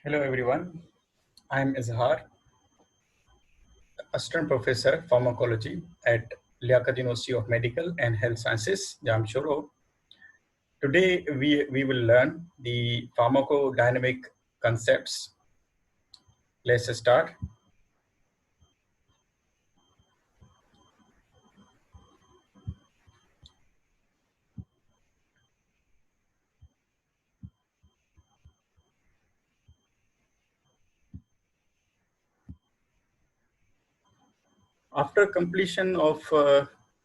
Hello everyone, I am Izhar, Assistant Professor Pharmacology at Liaquat University of Medical and Health Sciences, Jamshoro. Today we will learn the pharmacodynamic concepts. Let's start. After completion of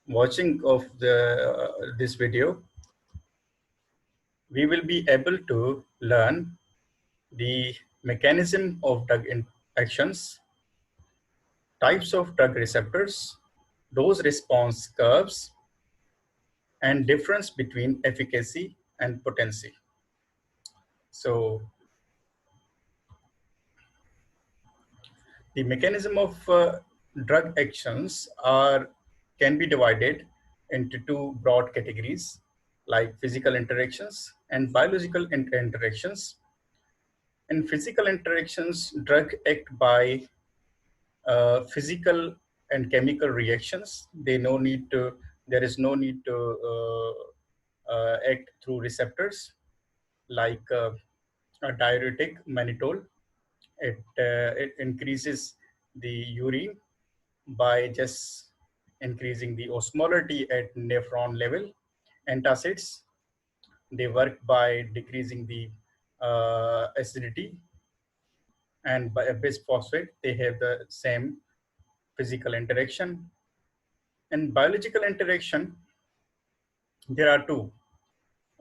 watching of this video, we will be able to learn the mechanism of drug actions, types of drug receptors, dose response curves, and difference between efficacy and potency. So the mechanism of drug actions can be divided into two broad categories, like physical interactions and biological interactions. In physical interactions, drug act by physical and chemical reactions. There is no need to act through receptors like a diuretic mannitol. It increases the urine by just increasing the osmolarity at nephron level. Antacids, they work by decreasing the acidity, and by a bisphosphate, they have the same physical interaction. In biological interaction, there are two,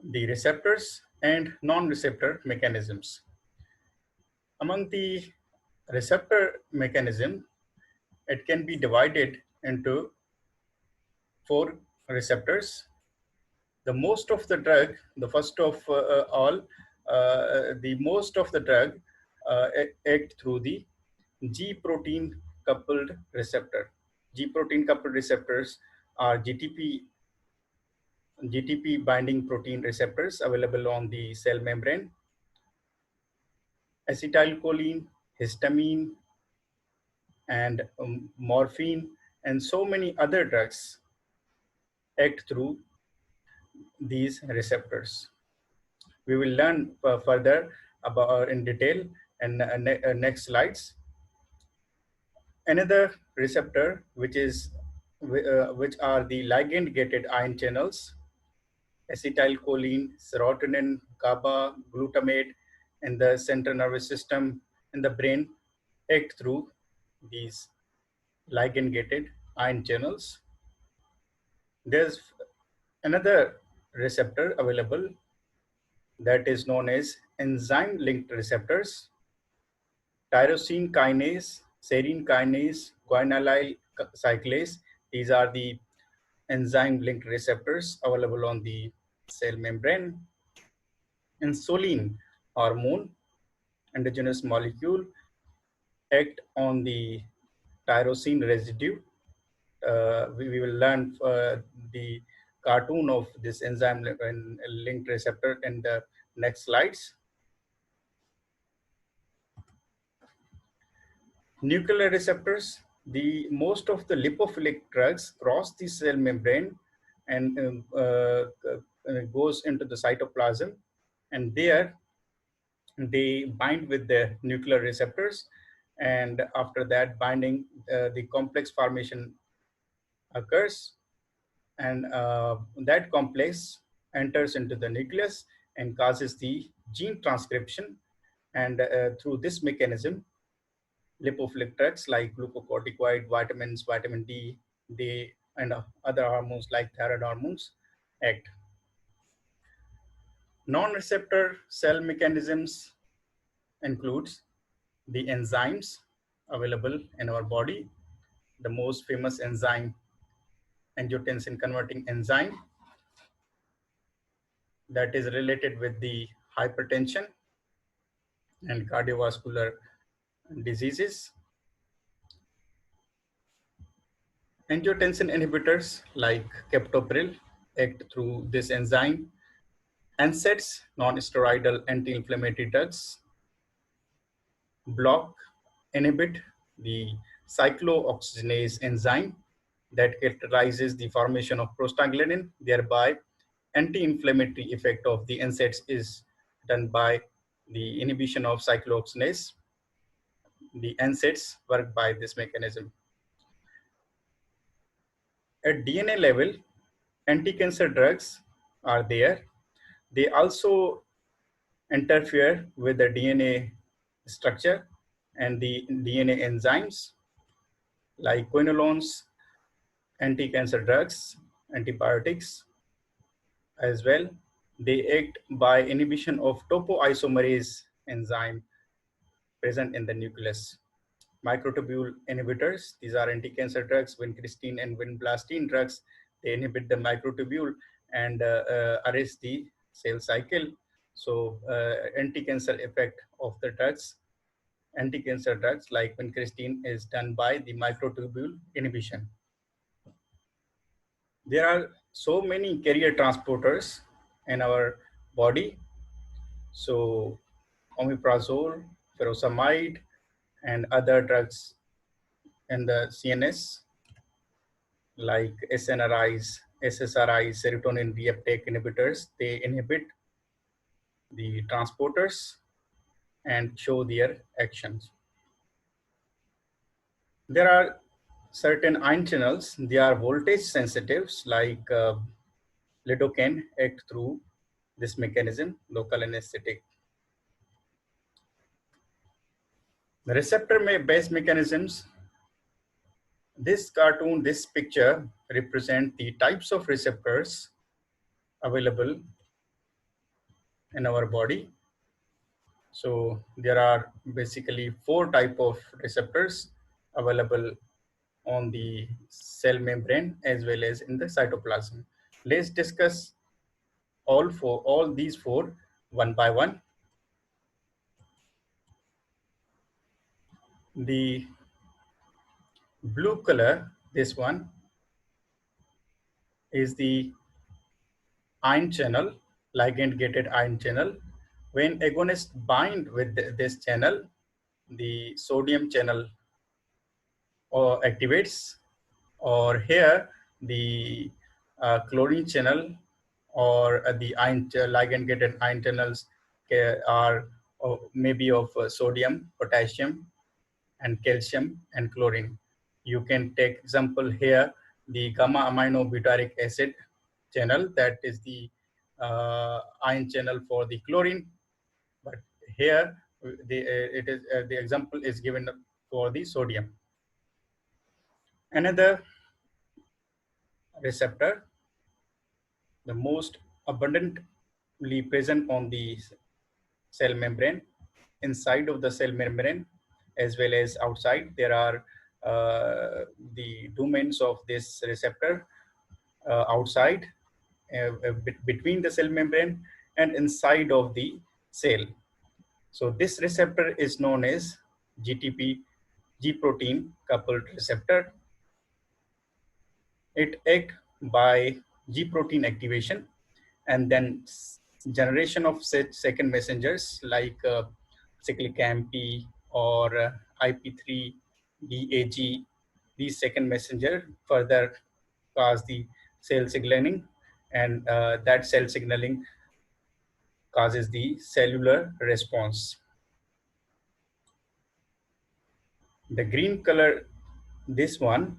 the receptors and non-receptor mechanisms. Among the receptor mechanism, it can be divided into four receptors. The most of the drug, the first of all, the most of the drug act through the G protein coupled receptor. G protein coupled receptors are GTP binding protein receptors available on the cell membrane. Acetylcholine, histamine, and morphine, and so many other drugs act through these receptors. We will learn further about in detail in next slides. Another receptor, which are the ligand-gated ion channels, acetylcholine, serotonin, GABA, glutamate, in the central nervous system, in the brain, act through these ligand-gated ion channels. There's another receptor available that is known as enzyme-linked receptors, tyrosine kinase, serine kinase, guanylyl cyclase. These are the enzyme-linked receptors available on the cell membrane. Insulin hormone, endogenous molecule, act on the tyrosine residue. We will learn the cartoon of this enzyme linked receptor in the next slides. Nuclear receptors, the most of the lipophilic drugs cross the cell membrane and goes into the cytoplasm, and there they bind with the nuclear receptors, and after that binding, the complex formation occurs, and that complex enters into the nucleus and causes the gene transcription, and through this mechanism, lipophilic drugs like glucocorticoid, vitamins, vitamin D, and other hormones like thyroid hormones act. Non-receptor cell mechanisms includes the enzymes available in our body. The most famous enzyme, angiotensin converting enzyme, that is related with the hypertension and cardiovascular diseases. Angiotensin inhibitors like captopril act through this enzyme. NSAIDs, non-steroidal anti-inflammatory drugs, block, inhibit the cyclooxygenase enzyme that catalyzes the formation of prostaglandin, thereby anti-inflammatory effect of the NSAIDs is done by the inhibition of cyclooxygenase. The NSAIDs work by this mechanism. At DNA level, anti-cancer drugs are there. They also interfere with the DNA structure and the DNA enzymes like quinolones, anti-cancer drugs, antibiotics as well. They act by inhibition of topoisomerase enzyme present in the nucleus. Microtubule inhibitors, these are anti-cancer drugs, vincristine and vinblastine drugs. They inhibit the microtubule and arrest the cell cycle. So anti-cancer effect of the drugs, anti-cancer drugs like vincristine is done by the microtubule inhibition. There are so many carrier transporters in our body. So omeprazole, furosemide, and other drugs in the CNS like SNRIs, SSRIs, serotonin reuptake inhibitors, they inhibit the transporters and show their actions. There are certain ion channels, they are voltage sensitives like lidocaine act through this mechanism, local anesthetic. The receptor-based mechanisms, this cartoon, this picture represent the types of receptors available in our body. So there are basically 4 types of receptors available on the cell membrane as well as in the cytoplasm. Let's discuss all these 4 one by one. The blue color, this one, is the ion channel, ligand gated ion channel. When agonists bind with this channel, the sodium channel activates, or here the chlorine channel or the ion ligand gated ion channels are maybe of sodium, potassium, and calcium and chlorine. You can take example here, the gamma amino butyric acid channel, that is the ion channel for the chlorine, but here the example is given for the sodium. Another receptor, the most abundantly present on the cell membrane, inside of the cell membrane as well as outside. There are the domains of this receptor outside, between the cell membrane and inside of the cell. So this receptor is known as GTP, G protein coupled receptor. It acts by G protein activation and then generation of second messengers like cyclic AMP or IP3, DAG. These second messenger further cause the cell signaling, and that cell signaling causes the cellular response. The green color, this one,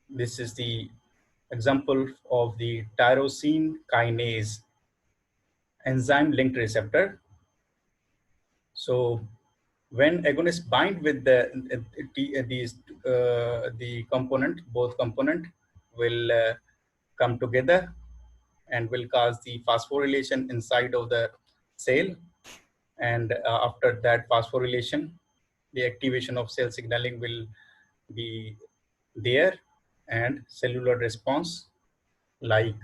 this is the example of the tyrosine kinase enzyme linked receptor. So when agonists bind with the component, both component will come together and will cause the phosphorylation inside of the cell. And after that phosphorylation, the activation of cell signaling will be there, and cellular response like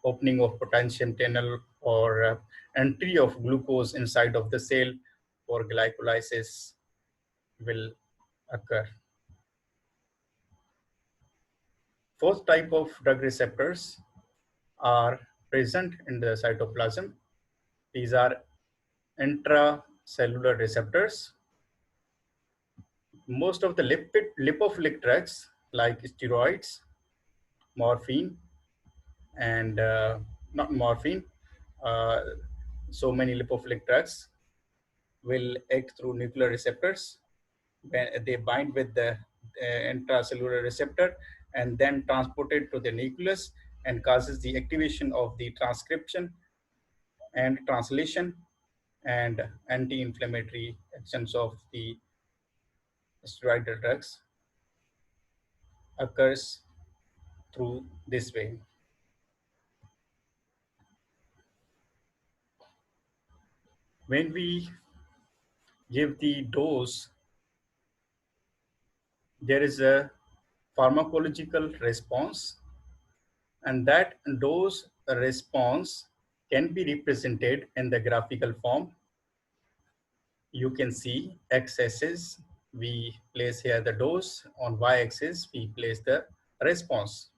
opening of potassium channel or entry of glucose inside of the cell for glycolysis will occur. Fourth type of drug receptors are present in the cytoplasm. These are intracellular receptors. Most of the lipophilic drugs like steroids, morphine, and not morphine, uh, so many lipophilic drugs will act through nuclear receptors when they bind with the intracellular receptor and then transported to the nucleus and causes the activation of the transcription and translation and anti-inflammatory actions of the steroidal drugs occurs through this way. When we give the dose, there is a pharmacological response, and that dose response can be represented in the graphical form. You can see x-axis, we place here the dose, on y-axis, we place the response.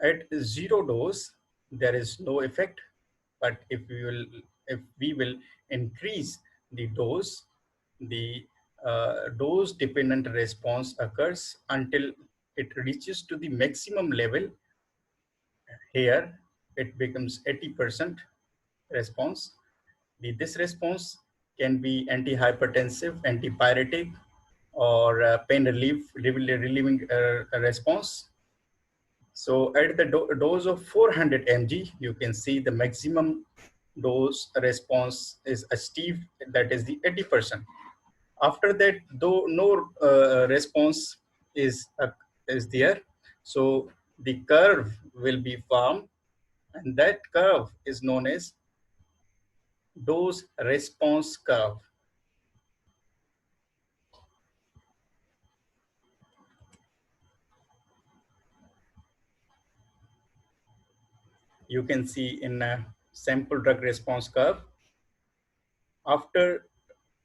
At zero dose, there is no effect, but if we will increase the dose, the dose dependent response occurs until it reaches to the maximum level. Here it becomes 80% response. This response can be antihypertensive, antipyretic, or pain relieving response. So at the dose of 400 mg, you can see the maximum dose response is achieved, that is the 80%. After that, though no response is there, so the curve will be formed, and that curve is known as dose response curve. You can see in a sample drug response curve, after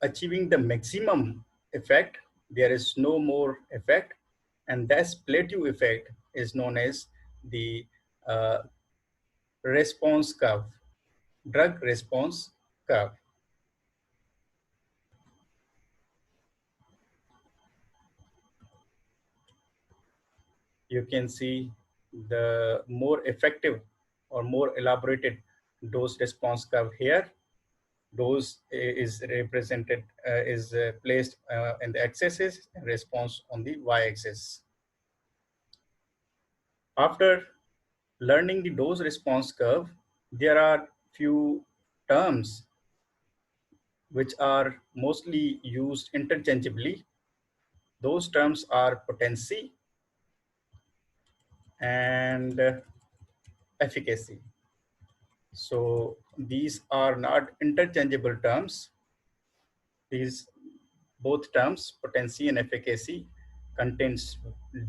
achieving the maximum effect, there is no more effect, and this plateau effect is known as the uh, response curve, drug response curve. You can see the more effective or more elaborated dose response curve here. Dose is represented, placed in the x-axis, and response on the y-axis. After learning the dose response curve, there are few terms which are mostly used interchangeably. Those terms are potency and efficacy. So these are not interchangeable terms. These both terms, potency and efficacy, contains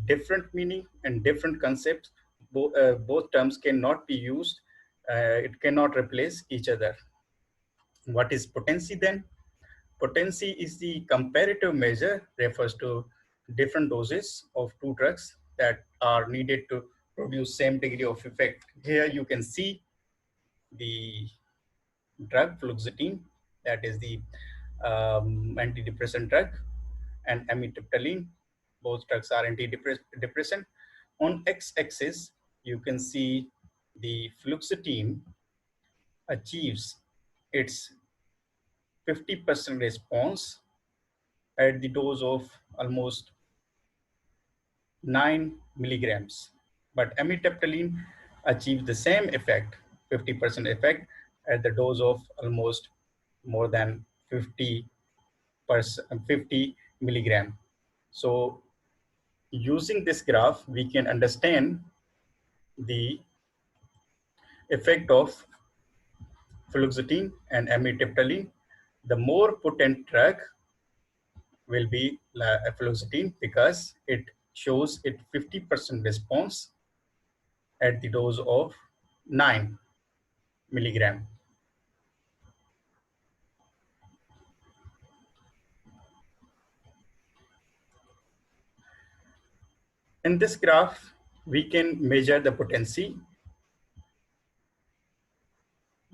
different meaning and different concepts. Both terms cannot be used. It cannot replace each other. What is potency then? Potency is the comparative measure, refers to different doses of two drugs that are needed to produce same degree of effect. Here you can see the drug fluoxetine, that is the antidepressant drug, and amitriptyline. Both drugs are antidepressant. On x-axis, you can see the fluoxetine achieves its 50% response at the dose of almost 9 milligrams. But amitriptyline achieves the same effect, 50% effect, at the dose of almost more than 50 milligram. So using this graph, we can understand the effect of fluoxetine and amitriptyline. The more potent drug will be fluoxetine because it shows it 50% response at the dose of 9 milligram. In this graph, we can measure the potency.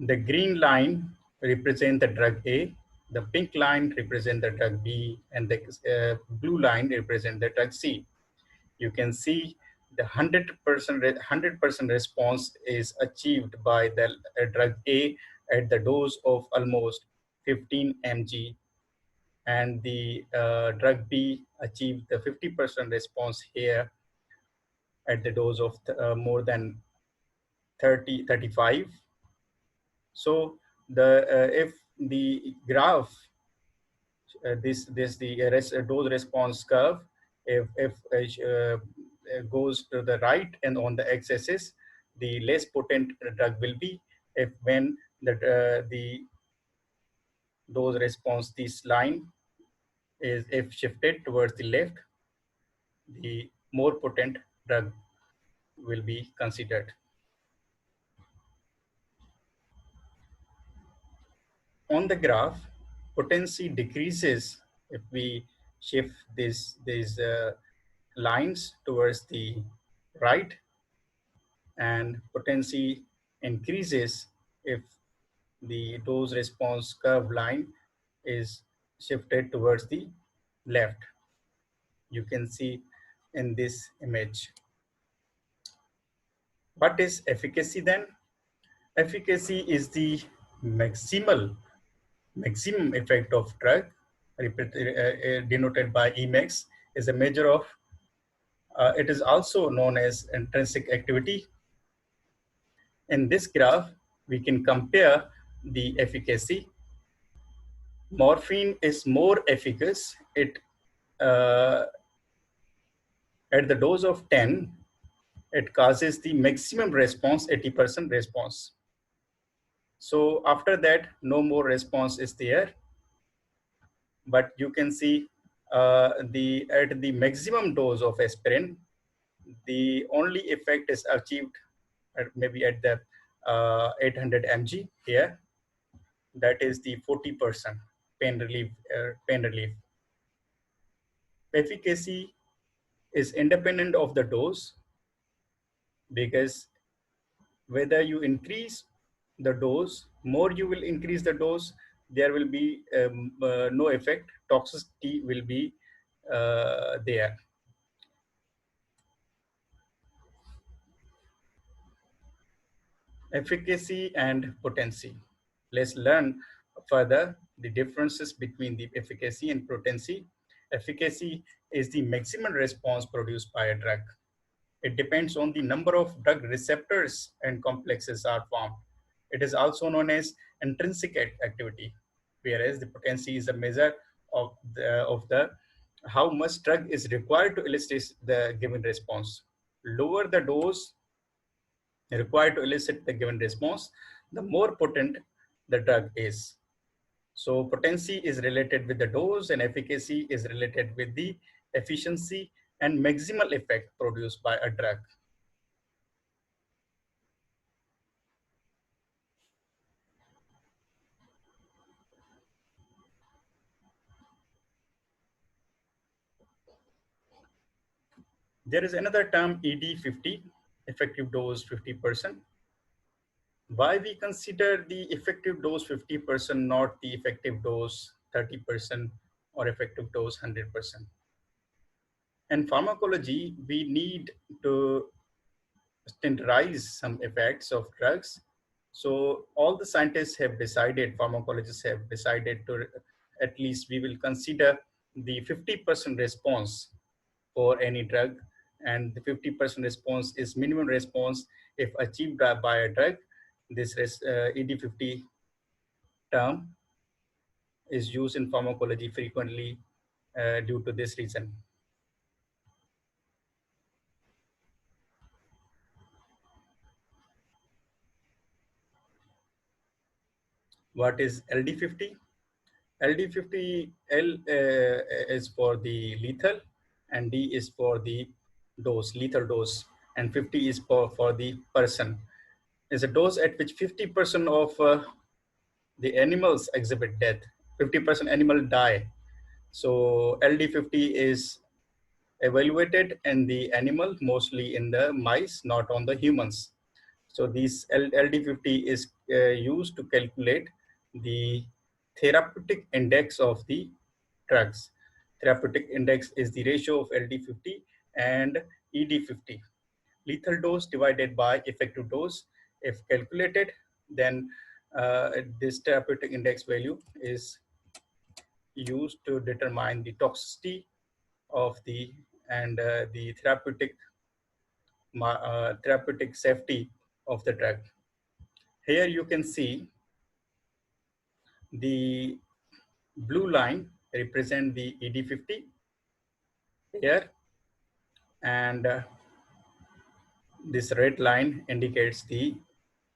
The green line represents the drug A, The pink line represent the drug B, and the blue line represent the drug C. You can see the 100% response is achieved by the drug A at the dose of almost 15 mg, and the drug B achieved the 50% response here at the dose of more than 35. So if the graph, this the dose response curve, if goes to the right and on the x-axis, the less potent drug will be. If when the dose response, this line is if shifted towards the left, the more potent drug will be considered. On the graph, potency decreases if we shift these lines towards the right, and potency increases if the dose response curve line is shifted towards the left. You can see in this image. What is efficacy then? Efficacy is the maximum effect of drug, denoted by Emax, is a measure of, it is also known as intrinsic activity. In this graph, we can compare the efficacy. Morphine is more efficacious. Uh, at the dose of 10, it causes the maximum response, 80% response. So after that, no more response is there. But you can see at the maximum dose of aspirin, the only effect is achieved maybe at the 800 mg here. That is the 40% pain relief. Efficacy is independent of the dose, because whether you increase the dose, more you will increase the dose, there will be no effect. Toxicity will be there. Efficacy and potency. Let's learn further the differences between the efficacy and potency. Efficacy is the maximum response produced by a drug. It depends on the number of drug receptors and complexes are formed. It is also known as intrinsic activity, whereas the potency is a measure of the how much drug is required to elicit the given response. Lower the dose required to elicit the given response, the more potent the drug is. So potency is related with the dose, and efficacy is related with the efficiency and maximal effect produced by a drug. There is another term, ED50, effective dose 50%. Why we consider the effective dose 50%, not the effective dose 30% or effective dose 100%? In pharmacology, we need to standardize some effects of drugs. So all the scientists have decided, pharmacologists have decided to, at least we will consider the 50% response for any drug, and the 50% response is minimum response if achieved by a drug. This ED50 term is used in pharmacology frequently due to this reason. What is LD50? LD50, L is for the lethal, and D is for the dose, lethal dose, and 50 is for the person. Is a dose at which 50% of the animals exhibit death, 50% animal die. So LD50 is evaluated in the animal, mostly in the mice, not on the humans. So this LD50 is used to calculate the therapeutic index of the drugs. Therapeutic index is the ratio of LD50 and ED50. Lethal dose divided by effective dose. If calculated, then this therapeutic index value is used to determine the toxicity of the and the therapeutic safety of the drug. Here you can see the blue line represent the ED50 here, and this red line indicates the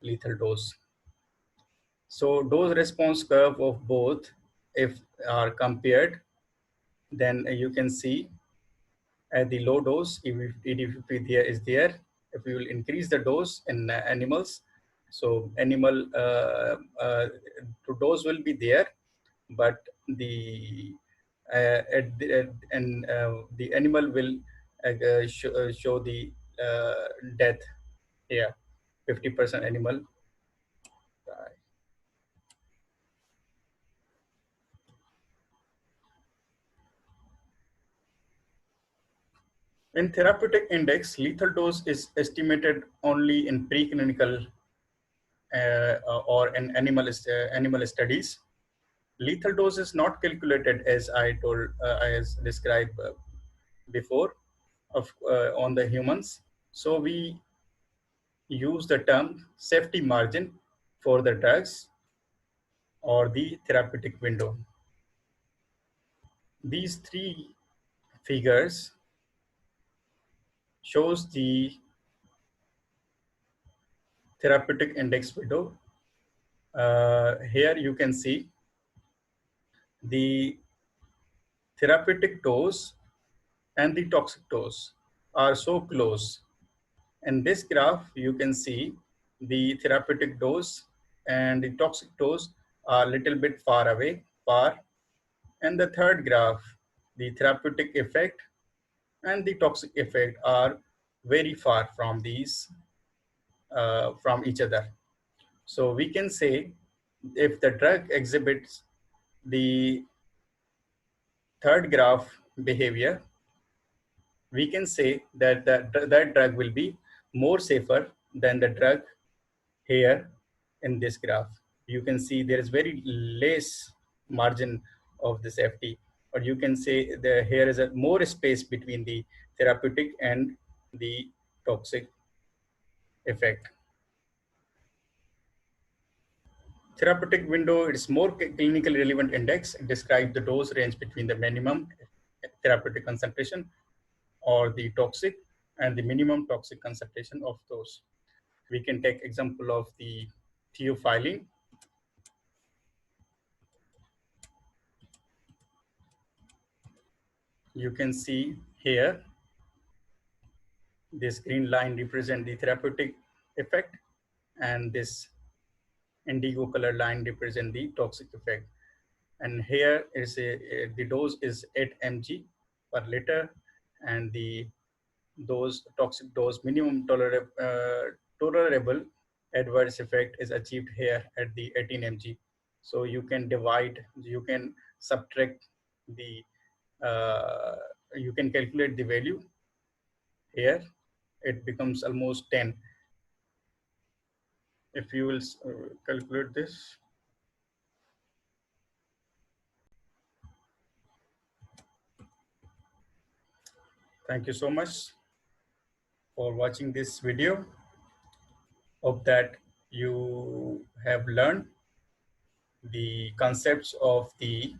lethal dose. So dose response curve of both, if are compared, then you can see at the low dose, if ED50 there is there, if we will increase the dose in animals, so animal dose will be there, but the the animal will show the death here. 50% animal die. In therapeutic index, lethal dose is estimated only in preclinical or in animal studies. Lethal dose is not calculated as I told, as described before, on the humans. So we use the term safety margin for the drugs or the therapeutic window. These three figures shows the therapeutic index window. Here you can see the therapeutic dose and the toxic dose are so close. In this graph, you can see the therapeutic dose and the toxic dose are a little bit far away, far. And the third graph, the therapeutic effect and the toxic effect are very far from these, from each other. So we can say if the drug exhibits the third graph behavior, we can say that that drug will be more safer than the drug here in this graph. You can see there is very less margin of the safety, or you can say that here is a more space between the therapeutic and the toxic effect. Therapeutic window is more clinically relevant index. It describes the dose range between the minimum therapeutic concentration or the toxic and the minimum toxic concentration of those. We can take example of the theophylline. You can see here, this green line represent the therapeutic effect, and this indigo color line represent the toxic effect. And here is the dose is 8 mg per liter, and the toxic dose minimum tolerable adverse effect is achieved here at the 18 mg. So you can divide, you can subtract the, you can calculate the value here. It becomes almost 10. If you will calculate this, thank you so much for watching this video. Hope that you have learned the concepts of the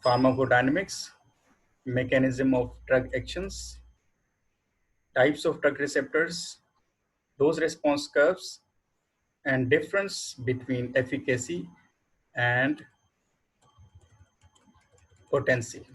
pharmacodynamics, mechanism of drug actions, types of drug receptors, dose response curves, and difference between efficacy and potency.